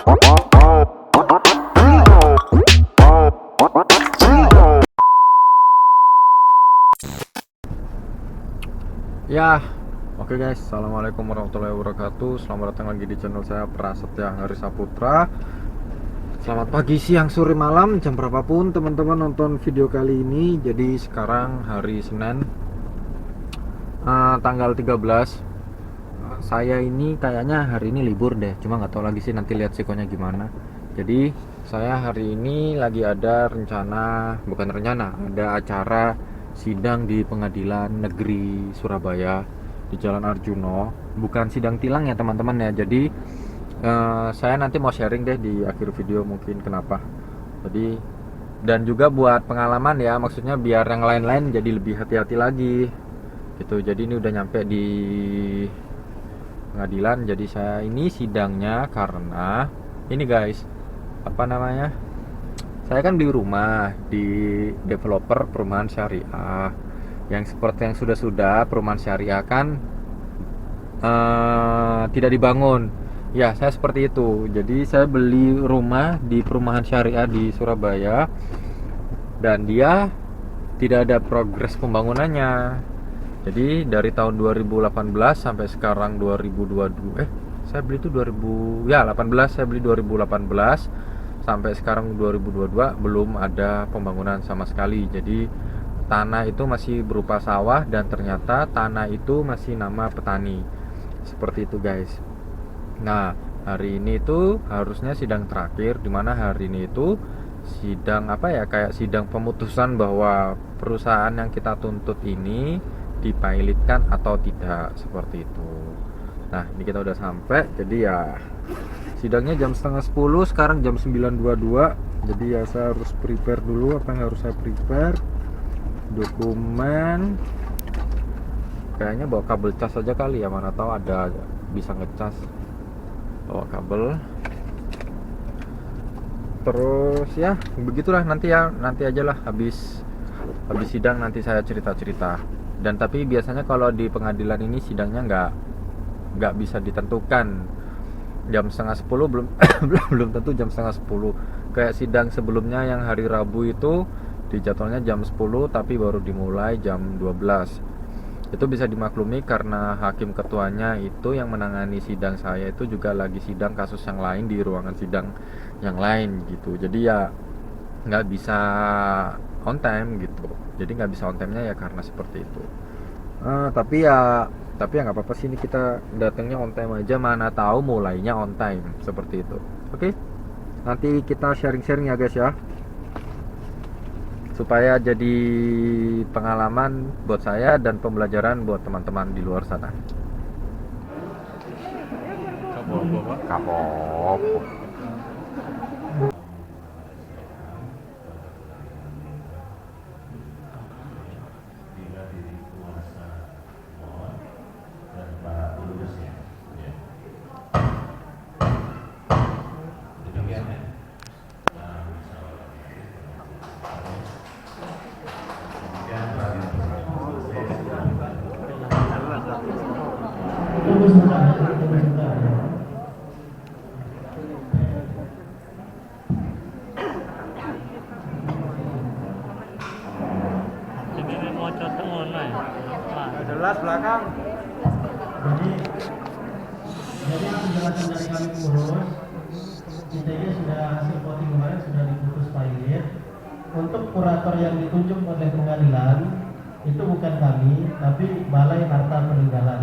Ya, oke guys, assalamualaikum warahmatullahi wabarakatuh. Selamat datang lagi di channel saya, Prasetya Hari Saputra. Selamat pagi, siang, sore, malam, jam berapapun teman-teman nonton video kali ini. Jadi sekarang hari Senin, tanggal 13. Saya ini kayaknya hari ini libur deh, cuma nggak tahu lagi sih, nanti lihat sikonya gimana. Jadi saya hari ini lagi ada rencana, bukan rencana, ada acara sidang di Pengadilan Negeri Surabaya di Jalan Arjuno. Bukan sidang tilang ya teman-teman ya. Jadi saya nanti mau sharing deh di akhir video mungkin kenapa. Jadi dan juga buat pengalaman ya, maksudnya biar yang lain-lain jadi lebih hati-hati lagi gitu. Jadi ini udah nyampe di pengadilan. Jadi saya ini sidangnya karena ini guys, apa namanya, saya kan beli rumah di developer perumahan syariah. Yang seperti yang sudah perumahan syariah kan tidak dibangun. Ya, saya seperti itu. Jadi saya beli rumah di perumahan syariah di Surabaya dan dia tidak ada progres pembangunannya. Jadi dari tahun 2018 sampai sekarang 2022, saya beli itu 2018, saya beli 2018 sampai sekarang 2022 belum ada pembangunan sama sekali. Jadi tanah itu masih berupa sawah dan ternyata tanah itu masih nama petani. Seperti itu guys. Nah, hari ini itu harusnya sidang terakhir, dimana hari ini itu sidang apa ya, kayak sidang pemutusan bahwa perusahaan yang kita tuntut ini dipilotkan atau tidak, seperti itu. Nah, ini kita udah sampai. Jadi ya sidangnya jam setengah 10, sekarang jam 9.22. Jadi ya saya harus prepare dulu apa yang harus saya prepare. Dokumen. Kayaknya bawa kabel cas aja kali ya, mana tahu ada bisa ngecas. Bawa kabel. Terus ya begitulah, nanti aja lah habis sidang nanti saya cerita-cerita. Dan tapi biasanya kalau di pengadilan ini sidangnya nggak bisa ditentukan jam setengah 10, belum tentu jam setengah 10. Kayak sidang sebelumnya yang hari Rabu itu dijadwalnya jam 10 tapi baru dimulai jam 12. Itu bisa dimaklumi karena hakim ketuanya itu yang menangani sidang saya itu juga lagi sidang kasus yang lain di ruangan sidang yang lain gitu. Jadi ya nggak bisa on time gitu. Jadi nggak bisa on time-nya ya karena seperti itu. Tapi ya nggak apa-apa sih, ini kita datangnya on time aja, mana tahu mulainya on time, seperti itu. Oke, nanti kita sharing-sharing ya guys ya, supaya jadi pengalaman buat saya dan pembelajaran buat teman-teman di luar sana. Kapok. Jelas belakang. Jadi penjelasan dari kami pengurus, intinya sudah hasil voting kemarin sudah diputus pilot. Untuk kurator yang ditunjuk oleh pengadilan itu bukan kami, tapi Balai Harta Peninggalan.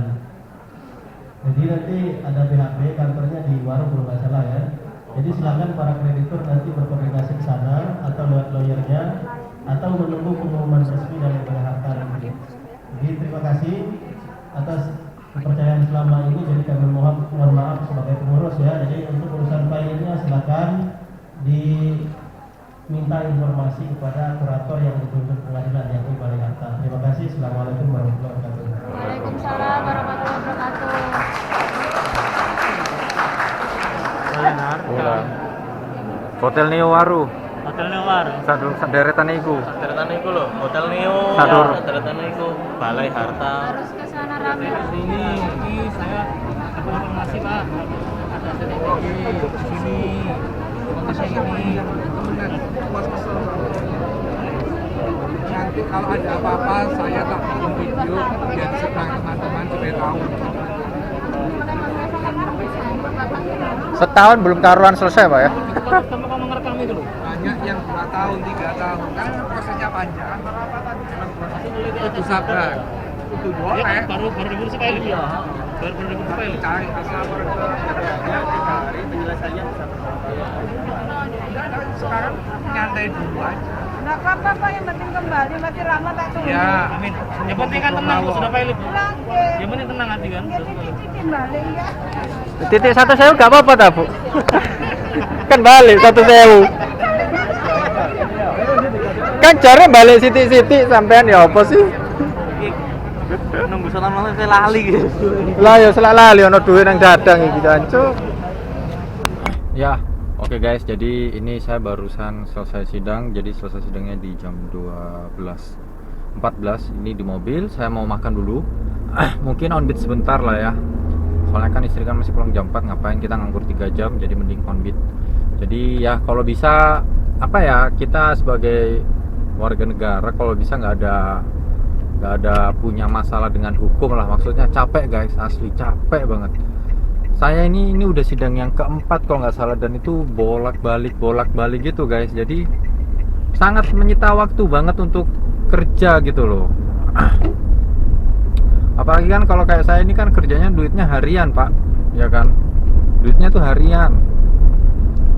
Jadi nanti ada BHP, kantornya di Warung kalau nggak salah ya. Jadi silakan para kreditur nanti berkoordinasi ke sana atau lewat lawyernya atau menunggu pengumuman resmi dari Balai Harta. Jadi terima kasih atas kepercayaan selama ini. Jadi kami mohon maaf sebagai pengurus ya. Jadi untuk urusan pilotnya silakan diminta informasi kepada kurator yang ditunjuk pengadilan yang di Balai Harta. Terima kasih. Assalamualaikum warahmatullahi wabarakatuh. Waalaikumsalam warahmatullahi wabarakatuh. Hotel Neo Waru. Hotel Neo Waru. Saderetan iku. Saderetan iku lho, Hotel Neo. Sadur. Ya, saderetan iku Balai Harta. Harus ke sana rame. Sini, saya dapat informasi Pak. Ada CCTV sini. ini temenan puas kesel. Nanti kalau ada apa-apa saya tak bikin video biar seberang teman-teman supaya tahu. Setahun belum karuan selesai Pak ya? Banyak yang 2 tahun, 3 tahun, kan prosesnya panjang. Memang proses itu sabar. Itu boleh. Baru diurus sekali ya. Baru diurus sekali. Cari asal cari penjelasannya. Sekarang nyantai dulu aja. Nggak apa-apa Pak, yang penting kembali masih lama tak turun. Ya, Amin. Yang penting kan tenang Bu, sudah pilot. Pulang ke. Yang penting tenang hati kan. Ya titik-titik balik ya. Titik 1.000 nggak apa-apa tak Bu? Kan balik 1.000. Kan cara balik titik-titik sampean ya apa sih? Nunggu salam langsung saya lali gitu. Lah ya selak lali ono duit nang dadang iki jancuk. Ya, oke guys, jadi ini saya barusan selesai sidang. Jadi selesai sidangnya di jam 12.14. Ini di mobil, saya mau makan dulu. Mungkin on beat sebentar lah ya. Soalnya kan istri kan masih pulang jam 4, ngapain kita nganggur 3 jam, jadi mending on beat. Jadi ya kalau bisa apa ya, kita sebagai warga negara kalau bisa nggak ada punya masalah dengan hukum lah, maksudnya capek guys, asli capek banget. Saya ini udah sidang yang keempat kalau nggak salah, dan itu bolak-balik gitu guys, jadi sangat menyita waktu banget untuk kerja gitu loh. Apalagi kan kalau kayak saya ini kan kerjanya duitnya harian Pak, ya kan, duitnya tuh harian.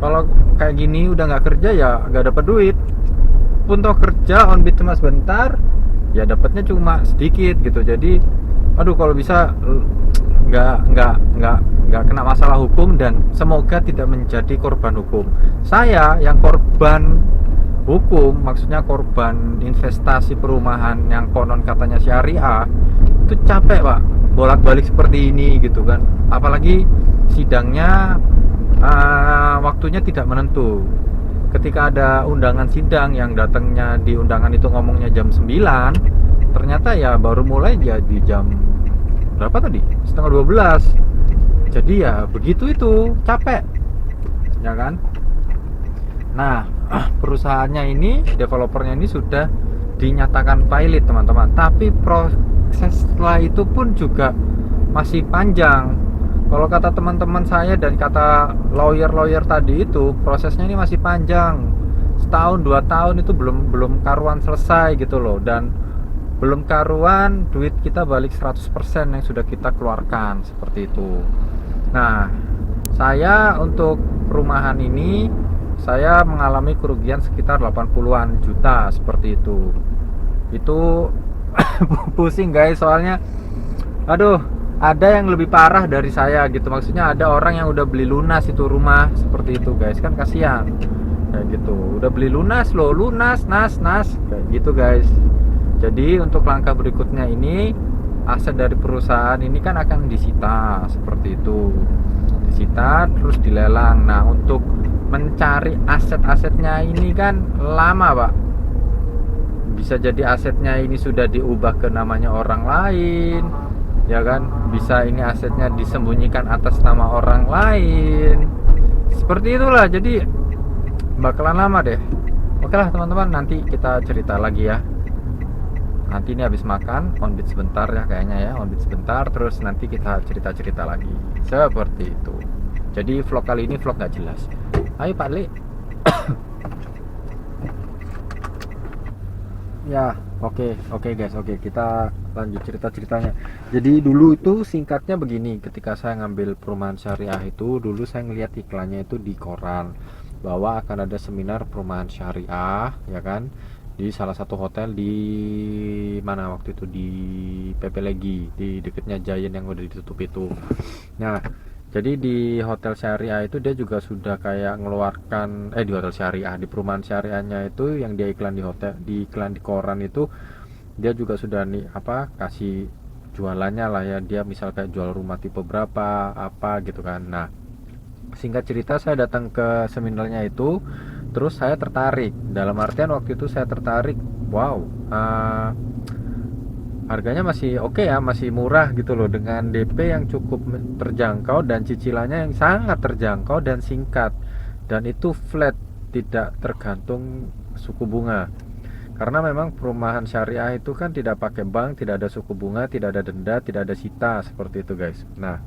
Kalau kayak gini udah nggak kerja ya nggak dapat duit. Pun toh kerja on beat cuma sebentar, ya dapatnya cuma sedikit gitu. Jadi aduh, kalau bisa nggak kena masalah hukum, dan semoga tidak menjadi korban hukum. Saya yang korban hukum, maksudnya korban investasi perumahan yang konon katanya syariah, itu capek Pak, bolak-balik seperti ini gitu kan. Apalagi sidangnya waktunya tidak menentu. Ketika ada undangan sidang yang datangnya di undangan itu ngomongnya jam 9, ternyata ya baru mulai ya di jam berapa tadi? Setengah 12. Jadi ya begitu, itu capek ya kan. Nah, perusahaannya ini, developernya ini sudah dinyatakan pilot teman-teman, tapi proses setelah itu pun juga masih panjang. Kalau kata teman-teman saya dan kata lawyer tadi, itu prosesnya ini masih panjang, setahun 2 tahun itu belum karuan selesai gitu loh, dan belum karuan duit kita balik 100% yang sudah kita keluarkan, seperti itu. Nah, saya untuk perumahan ini saya mengalami kerugian sekitar 80-an juta seperti itu. Itu pusing guys, soalnya aduh, ada yang lebih parah dari saya gitu. Maksudnya ada orang yang udah beli lunas itu rumah seperti itu guys, kan kasihan kayak gitu. Udah beli lunas loh, lunas nas kayak gitu guys. Jadi untuk langkah berikutnya ini, aset dari perusahaan ini kan akan disita seperti itu, disita terus dilelang. Nah, untuk mencari aset-asetnya ini kan lama Pak. Bisa jadi asetnya ini sudah diubah ke namanya orang lain, ya kan, bisa ini asetnya disembunyikan atas nama orang lain, seperti itulah. Jadi bakalan lama deh. Oke lah teman-teman, nanti kita cerita lagi ya. Nanti ini habis makan, on beat sebentar ya kayaknya ya, on beat sebentar, terus nanti kita cerita-cerita lagi, seperti itu. Jadi vlog kali ini vlog gak jelas. Ayo Pak Le. Ya, oke guys, kita lanjut ceritanya. Jadi dulu itu singkatnya begini, ketika saya ngambil perumahan syariah itu, dulu saya ngeliat iklannya itu di koran bahwa akan ada seminar perumahan syariah, ya kan, di salah satu hotel di mana waktu itu, di PP Legi, di dekatnya Giant yang udah ditutup itu. Nah, jadi di hotel syariah itu dia juga sudah kayak ngeluarkan di hotel syariah, di perumahan syariahnya itu yang dia iklan di hotel, di iklan di koran itu, dia juga sudah nih kasih jualannya lah ya. Dia misal kayak jual rumah tipe berapa apa gitu kan. Nah, singkat cerita saya datang ke seminarnya itu, terus saya tertarik. Dalam artian waktu itu saya tertarik, wow, harganya masih oke ya, masih murah gitu loh, dengan DP yang cukup terjangkau dan cicilannya yang sangat terjangkau dan singkat. dan itu flat, tidak tergantung suku bunga. Karena memang perumahan syariah itu kan tidak pakai bank, tidak ada suku bunga, tidak ada denda, tidak ada sita, seperti itu guys. Nah,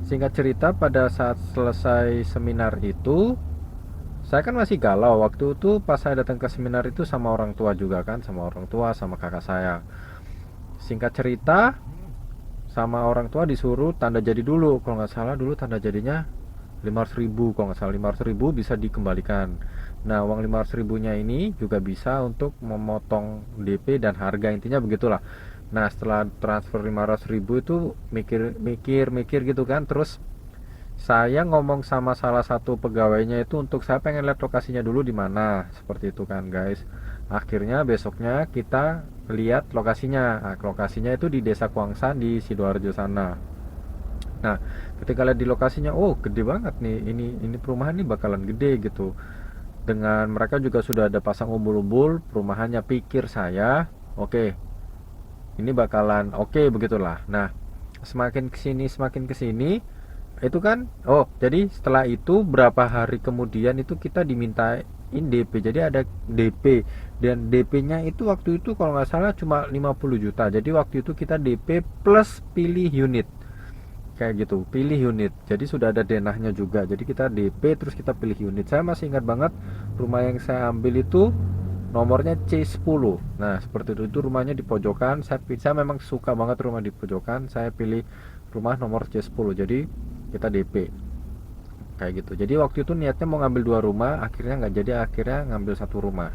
singkat cerita, pada saat selesai seminar itu, saya kan masih galau. Waktu itu pas saya datang ke seminar itu sama orang tua juga kan, sama orang tua, sama kakak saya. Singkat cerita, sama orang tua disuruh tanda jadi dulu. Kalau nggak salah dulu tanda jadinya 500.000, kalau nggak salah 500.000 bisa dikembalikan. Nah, uang 500.000-nya ini juga bisa untuk memotong DP dan harga, intinya begitulah. Nah, setelah transfer 500.000 itu mikir gitu kan. Terus saya ngomong sama salah satu pegawainya itu untuk saya pengen lihat lokasinya dulu di mana, seperti itu kan guys. Akhirnya besoknya kita lihat lokasinya. Nah, lokasinya itu di Desa Kuangsan di Sidoarjo sana. Nah, ketika lihat di lokasinya, oh gede banget nih, ini perumahan ini bakalan gede gitu. Dengan mereka juga sudah ada pasang umbul-umbul perumahannya, pikir saya, oke, ini bakalan oke begitulah. Nah, semakin kesini itu kan, oh jadi setelah itu berapa hari kemudian itu kita dimintain DP. Jadi ada DP, dan DP-nya itu waktu itu kalau nggak salah cuma 50 juta. Jadi waktu itu kita DP plus pilih unit, kayak gitu, pilih unit. Jadi sudah ada denahnya juga. Jadi kita DP terus kita pilih unit. Saya masih ingat banget rumah yang saya ambil itu nomornya C10. Nah, seperti itu rumahnya di pojokan. Saya memang suka banget rumah di pojokan. Saya pilih rumah nomor C10. Jadi kita DP kayak gitu. Jadi waktu itu niatnya mau ngambil 2 rumah, akhirnya nggak jadi, akhirnya ngambil 1 rumah.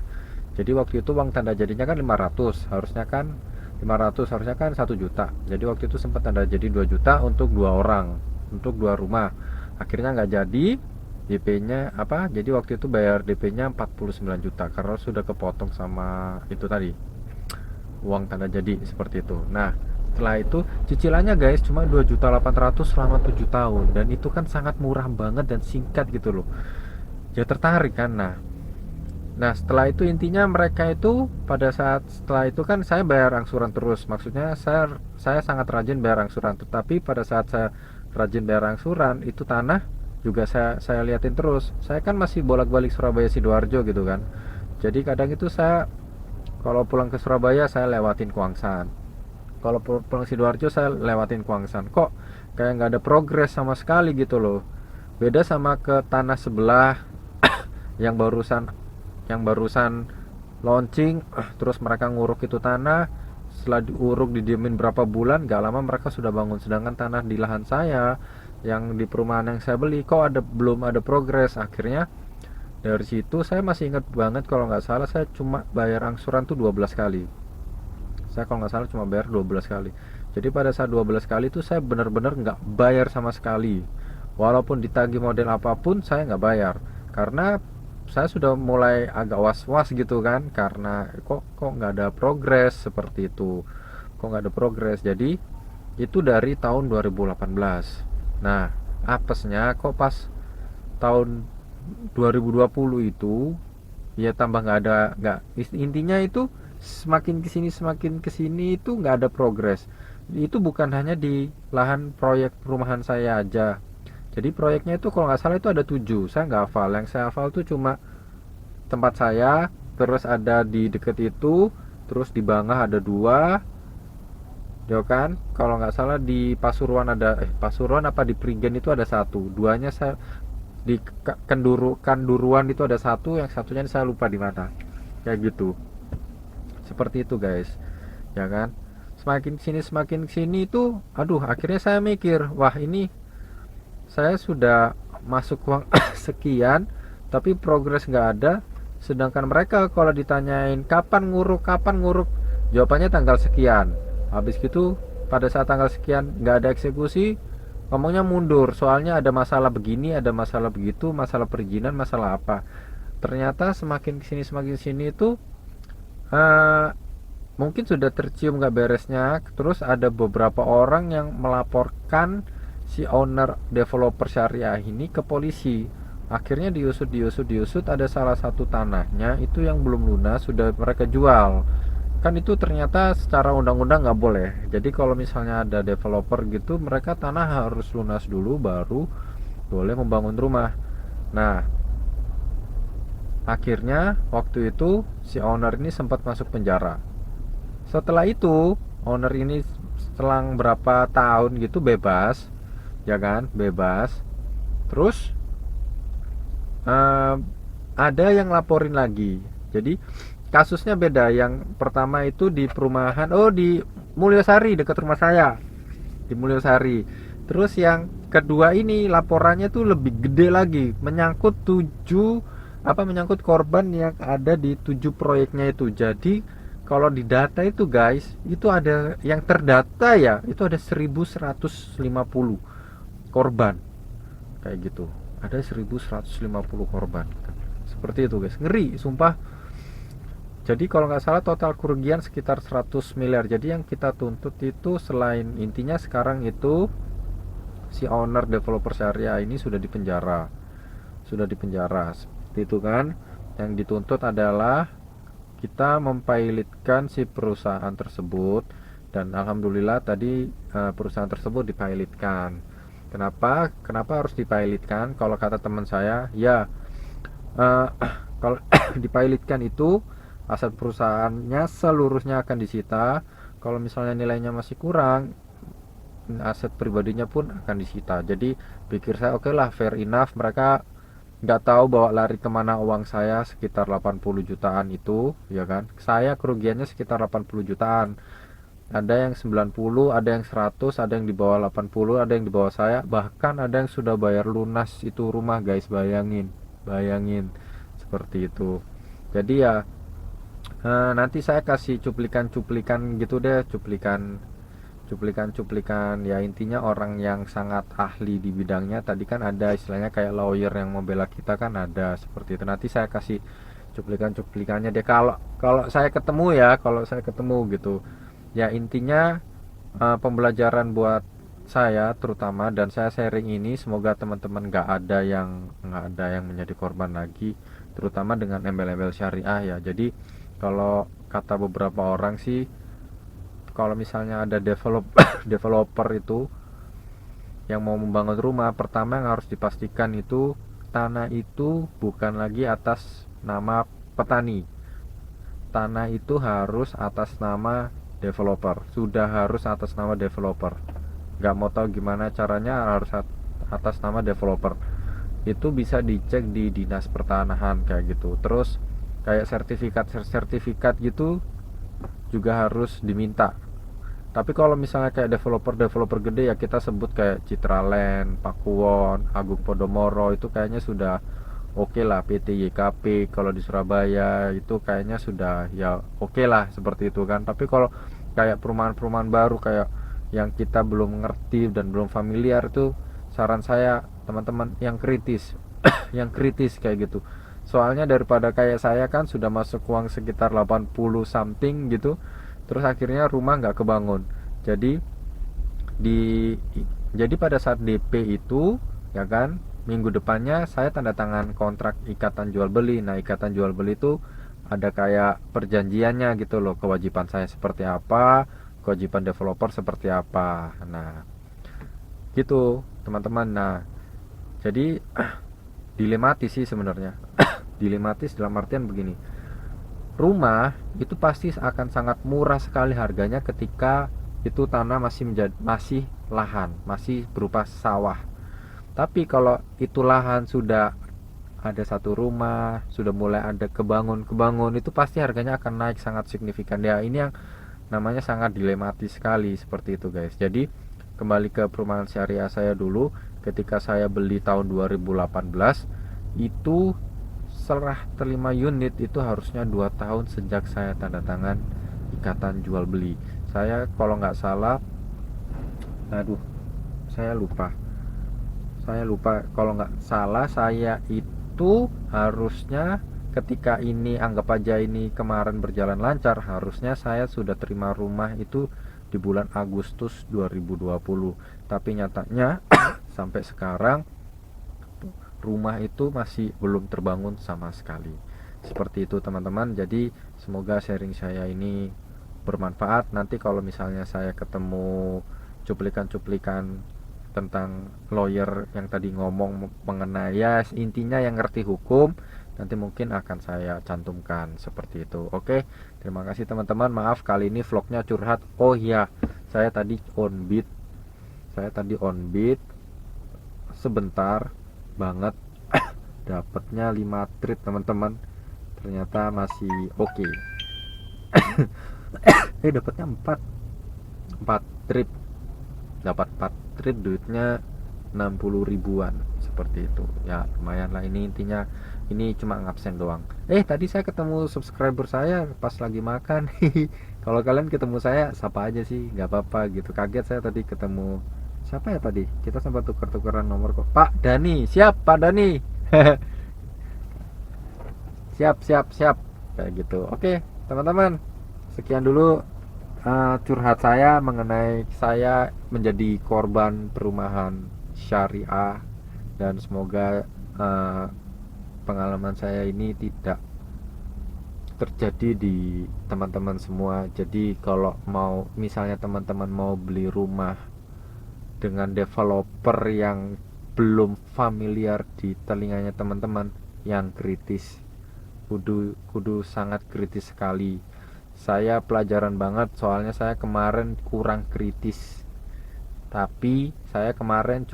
Jadi waktu itu uang tanda jadinya kan 500, harusnya kan 1 juta. Jadi waktu itu sempat tanda jadi 2 juta untuk 2 orang, untuk 2 rumah. Akhirnya nggak jadi, DP-nya apa? Jadi waktu itu bayar DP-nya 49 juta karena sudah kepotong sama itu tadi, uang tanda jadi, seperti itu. Nah, setelah itu cicilannya guys cuma 2.800.000 selama 7 tahun, dan itu kan sangat murah banget dan singkat gitu loh. Ya tertarik kan. Nah, setelah itu intinya mereka itu pada saat setelah itu kan saya bayar angsuran terus. Maksudnya saya sangat rajin bayar angsuran, tetapi pada saat saya rajin bayar angsuran itu tanah juga saya liatin terus. Saya kan masih bolak-balik Surabaya Sidoarjo gitu kan. Jadi kadang itu saya kalau pulang ke Surabaya saya lewatin Kuangsan. Kalau pulang Sidoarjo saya lewatin Kuangsan. Kok kayak nggak ada progres sama sekali gitu loh. Beda sama ke tanah sebelah yang barusan launching, terus mereka nguruk itu tanah. Setelah diuruk didiemin berapa bulan, gak lama mereka sudah bangun. Sedangkan tanah di lahan saya yang di perumahan yang saya beli kok belum ada progres. Akhirnya dari situ saya masih ingat banget, kalau nggak salah saya cuma bayar angsuran tuh 12 kali. Saya kalau nggak salah cuma bayar 12 kali. Jadi pada saat 12 kali itu saya benar-benar nggak bayar sama sekali. Walaupun ditagih model apapun saya nggak bayar, karena saya sudah mulai agak was-was gitu kan, karena kok nggak ada progres seperti itu, kok nggak ada progres. Jadi itu dari tahun 2018. Nah, apesnya kok pas tahun 2020 itu ya tambah nggak, intinya itu semakin kesini itu nggak ada progres. Itu bukan hanya di lahan proyek perumahan saya aja. Jadi proyeknya itu kalau nggak salah itu ada 7, saya nggak hafal. Yang saya hafal tuh cuma tempat saya, terus ada di deket itu, terus di Bangah ada 2, ya kan. Kalau nggak salah di Pasuruan ada, Pasuruan apa di Prigen itu ada 1. 2-nya saya di Kanduruan itu ada 1, yang satunya saya lupa di mana. Kayak gitu. Seperti itu guys, ya kan. Semakin sini itu, aduh, akhirnya saya mikir, wah ini saya sudah masuk uang sekian tapi progres nggak ada. Sedangkan mereka kalau ditanyain kapan nguruk, jawabannya tanggal sekian. Habis gitu pada saat tanggal sekian nggak ada eksekusi, ngomongnya mundur, soalnya ada masalah begini, ada masalah begitu, masalah perizinan, masalah apa. Ternyata semakin sini itu mungkin sudah tercium nggak beresnya. Terus ada beberapa orang yang melaporkan si owner developer syariah ini ke polisi. Akhirnya diusut, ada salah satu tanahnya itu yang belum lunas sudah mereka jual. Kan itu ternyata secara undang-undang nggak boleh. Jadi kalau misalnya ada developer gitu, mereka tanah harus lunas dulu baru boleh membangun rumah. Nah, akhirnya waktu itu si owner ini sempat masuk penjara. Setelah itu owner ini setelah berapa tahun gitu bebas, ya kan, bebas. Terus eh, ada yang laporin lagi. Jadi kasusnya beda. Yang pertama itu di perumahan, di Mulyosari dekat rumah saya, di Mulyosari. Terus yang kedua ini laporannya tuh lebih gede lagi, menyangkut korban yang ada di 7 proyeknya itu. Jadi kalau di data itu guys, itu ada yang terdata ya, itu ada 1150 korban. Kayak gitu. Ada 1150 korban. Seperti itu guys. Ngeri, sumpah. Jadi kalau nggak salah total kerugian sekitar 100 miliar. Jadi yang kita tuntut itu selain intinya sekarang itu si owner developer syariah ini sudah dipenjara. Seperti itu kan. Yang dituntut adalah kita mempilotkan si perusahaan tersebut, dan alhamdulillah tadi perusahaan tersebut dipilotkan. Kenapa harus dipilotkan? Kalau kata teman saya, ya kalau dipilotkan itu aset perusahaannya seluruhnya akan disita. Kalau misalnya nilainya masih kurang, aset pribadinya pun akan disita. Jadi pikir saya oke lah, fair enough, mereka nggak tahu bawa lari kemana uang saya sekitar 80 jutaan itu, ya kan. Saya kerugiannya sekitar 80 jutaan. Ada yang 90, ada yang 100, ada yang di bawah 80, ada yang di bawah saya. Bahkan ada yang sudah bayar lunas itu rumah guys, bayangin seperti itu. Jadi ya nanti saya kasih cuplikan gitu deh, cuplikan ya, intinya orang yang sangat ahli di bidangnya. Tadi kan ada istilahnya kayak lawyer yang membela kita kan, ada seperti itu. Nanti saya kasih cuplikannya deh kalau saya ketemu gitu ya. Intinya pembelajaran buat saya terutama, dan saya sharing ini semoga teman-teman nggak ada yang menjadi korban lagi, terutama dengan embel-embel syariah ya. Jadi kalau kata beberapa orang sih, kalau misalnya ada developer itu yang mau membangun rumah, pertama yang harus dipastikan itu tanah itu bukan lagi atas nama petani. Tanah itu harus atas nama developer, sudah harus atas nama developer. Nggak mau tahu gimana caranya, harus atas nama developer. Itu bisa dicek di dinas pertanahan kayak gitu. Terus kayak sertifikat gitu juga harus diminta. Tapi kalau misalnya kayak developer gede ya, kita sebut kayak Citraland, Pakuwon, Agung Podomoro, itu kayaknya sudah oke lah. PT YKP kalau di Surabaya itu kayaknya sudah ya oke lah seperti itu kan. Tapi kalau kayak perumahan baru kayak yang kita belum ngerti dan belum familiar, itu saran saya teman-teman yang kritis yang kritis kayak gitu. Soalnya daripada kayak saya kan sudah masuk uang sekitar 80 something gitu, terus akhirnya rumah nggak kebangun. Jadi pada saat DP itu ya kan, minggu depannya saya tanda tangan kontrak ikatan jual beli. Nah, ikatan jual beli itu ada kayak perjanjiannya gitu loh, kewajiban saya seperti apa, kewajiban developer seperti apa. Nah gitu teman-teman. Nah jadi dilematis sih sebenarnya. Dilematis dalam artian begini, rumah itu pasti akan sangat murah sekali harganya ketika itu tanah masih lahan, masih berupa sawah. Tapi kalau itu lahan sudah ada satu rumah, sudah mulai ada kebangun, itu pasti harganya akan naik sangat signifikan. Ya ini yang namanya sangat dilematis sekali seperti itu guys. Jadi kembali ke perumahan syariah saya dulu, ketika saya beli tahun 2018 itu serah terima unit itu harusnya 2 tahun sejak saya tanda tangan ikatan jual beli. Saya kalau nggak salah, saya lupa kalau nggak salah, saya itu harusnya ketika ini, anggap aja ini kemarin berjalan lancar, harusnya saya sudah terima rumah itu di bulan Agustus 2020. Tapi nyatanya sampai sekarang rumah itu masih belum terbangun sama sekali. Seperti itu teman-teman. Jadi semoga sharing saya ini bermanfaat. Nanti kalau misalnya saya ketemu cuplikan-cuplikan tentang lawyer yang tadi ngomong mengenai, ya intinya yang ngerti hukum nanti mungkin akan saya cantumkan seperti itu. Oke, terima kasih teman-teman. Maaf kali ini vlognya curhat. Oh iya, saya tadi on beat sebentar banget dapatnya 5 treat teman-teman, ternyata masih oke. Dapatnya 4 treat, dapat 4 treat, duitnya 60 ribuan seperti itu ya, lumayan lah. Ini intinya ini cuma ngabsen doang. Tadi saya ketemu subscriber saya pas lagi makan. Kalau kalian ketemu saya sapa aja sih, nggak apa-apa gitu. Kaget saya tadi ketemu siapa ya tadi, kita sempat tukar-tukaran nomor kok. Pak Dani, siap Pak Dani. siap kayak gitu. Oke teman-teman, sekian dulu curhat saya mengenai saya menjadi korban perumahan syariah, dan semoga pengalaman saya ini tidak terjadi di teman-teman semua. Jadi kalau mau misalnya teman-teman mau beli rumah dengan developer yang belum familiar di telinganya teman-teman, yang kritis, kudu sangat kritis sekali. Saya pelajaran banget, soalnya saya kemarin kurang kritis. Tapi saya kemarin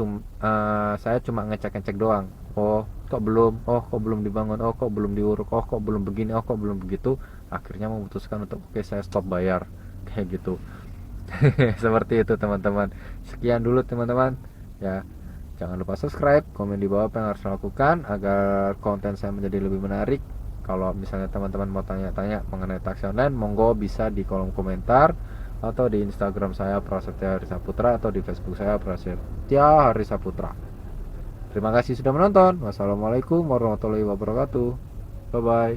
saya cuma ngecek-ngecek doang. Oh kok belum dibangun, kok belum diuruk, kok belum begini, kok belum begitu. Akhirnya memutuskan untuk oke, saya stop bayar kayak gitu. Seperti itu teman-teman. Sekian dulu teman-teman ya, jangan lupa subscribe, komen di bawah apa yang harus dilakukan agar konten saya menjadi lebih menarik. Kalau misalnya teman-teman mau tanya-tanya mengenai taksi online, monggo bisa di kolom komentar atau di Instagram saya Prasetya Hari Saputra, atau di Facebook saya Prasetya Hari Saputra. Terima kasih sudah menonton. Wassalamualaikum warahmatullahi wabarakatuh. Bye bye.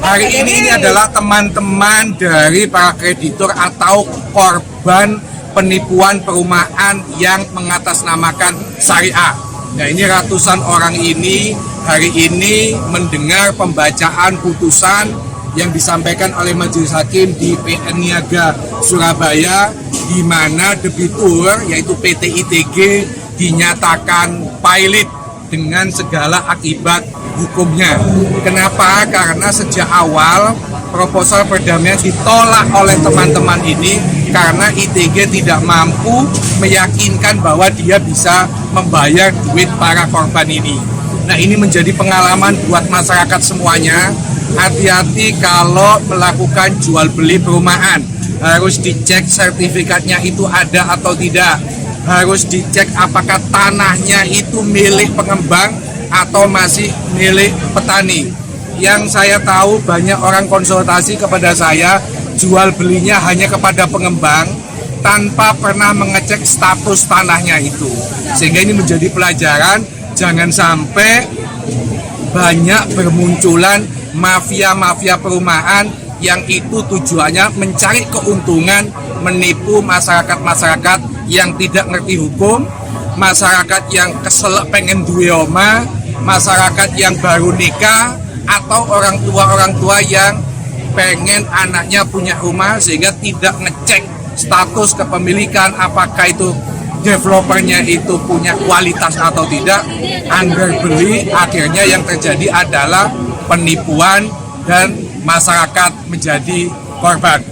Hari ini adalah teman-teman dari para kreditur atau korban penipuan perumahan yang mengatasnamakan syariah. Nah, ini ratusan orang ini hari ini mendengar pembacaan putusan yang disampaikan oleh Majelis Hakim di PN Niaga Surabaya, di mana debitur yaitu PT ITG dinyatakan pilot dengan segala akibat hukumnya. Kenapa? Karena sejak awal proposal perdamaian ditolak oleh teman-teman ini karena ITG tidak mampu meyakinkan bahwa dia bisa membayar duit para korban ini. Nah, ini menjadi pengalaman buat masyarakat semuanya. Hati-hati kalau melakukan jual beli perumahan, harus dicek sertifikatnya itu ada atau tidak, harus dicek apakah tanahnya itu milik pengembang atau masih milik petani. Yang saya tahu banyak orang konsultasi kepada saya, jual belinya hanya kepada pengembang tanpa pernah mengecek status tanahnya itu. Sehingga ini menjadi pelajaran, jangan sampai banyak bermunculan mafia-mafia perumahan yang itu tujuannya mencari keuntungan, menipu masyarakat-masyarakat yang tidak ngerti hukum, masyarakat yang keselak pengen duwe omah, masyarakat yang baru nikah, atau orang tua yang pengen anaknya punya rumah sehingga tidak ngecek status kepemilikan, apakah itu developernya itu punya kualitas atau tidak. Anggar beli, akhirnya yang terjadi adalah penipuan dan masyarakat menjadi korban.